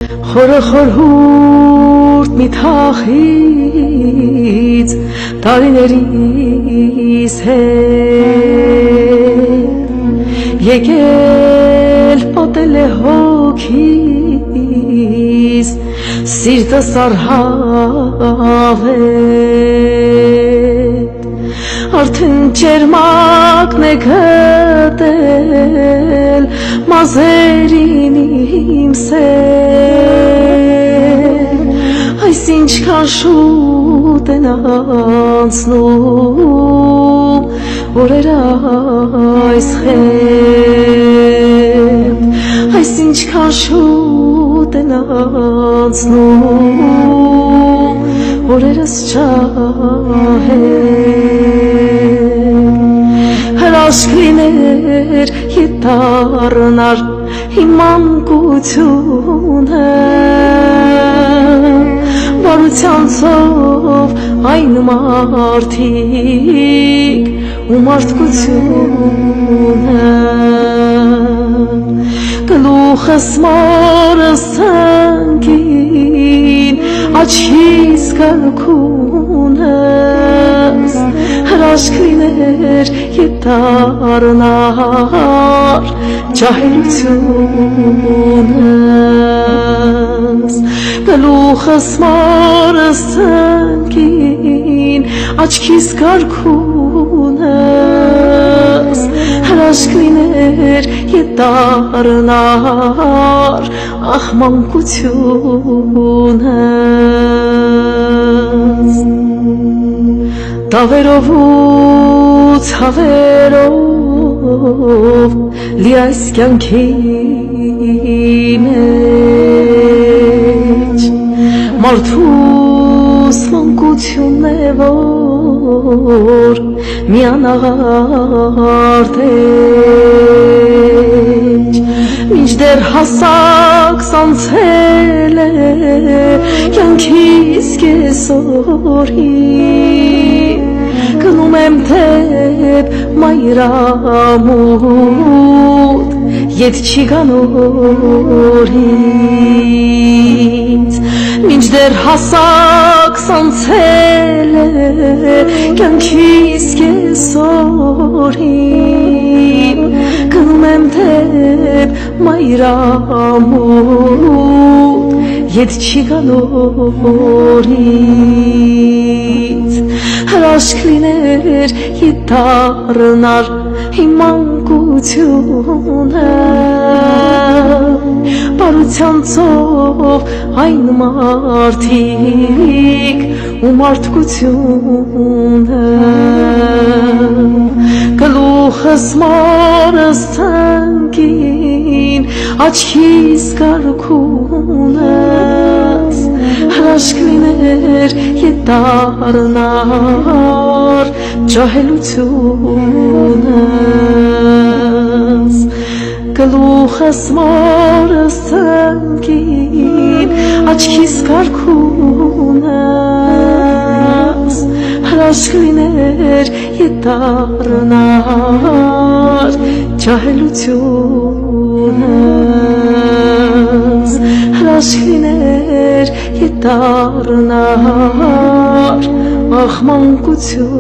Խորհուրդ մի թախից տարիներիս հետ եկել պատել է հոգիս սիրտս արհավետ արդեն ճերմակն է գտել մազերին իմ սեր այս ինչքան շուտ են անցնում օրեր այս խետ այս ինչքան շուտ են անցնում օրերս ջահել հրաշք լիներ ետ դառնար իմ մանկությունը բարության ցով այն մարդիկ ու մարդկությունը գլուխս մորս ցանկին աչքիս կրքունս հրաշք լիներ ետ դառնար ջահելությունս գլուխս մորս ցանկին աչքիս կրքունս հրաշք լիներ ետ դառնար ախ մանկությունս տավերով ու ցավերով լի այս կյանքի մեջ մարդուս մանկությունն է որ միանաղարդ է մինչդեռ հասակ սանցել է կյանքիս կեսօրին գնում եմ թեպ մայրամուտ ետ չի գան օրից մինչդեռ հասակ սանցել է կյանքիս կեսօրին գնում եմ թեպ մայրամուտ ետ չի գան օրից հրաշք լիներ ետ դառնար իմ մանկությունը բարության ցով այն մարդիկ ու մարդկությունը գլուխս մորս ցանկին աչքիս կրքունս հրաշք լիներ ետ դառնար ջահելությունս գլուխս մորս ցանկին աչքիս կրքունս հրաշք լիներ ետ դառնար ջահելությունս հրաշք լիներ ետ դառնար ախ մանկությունս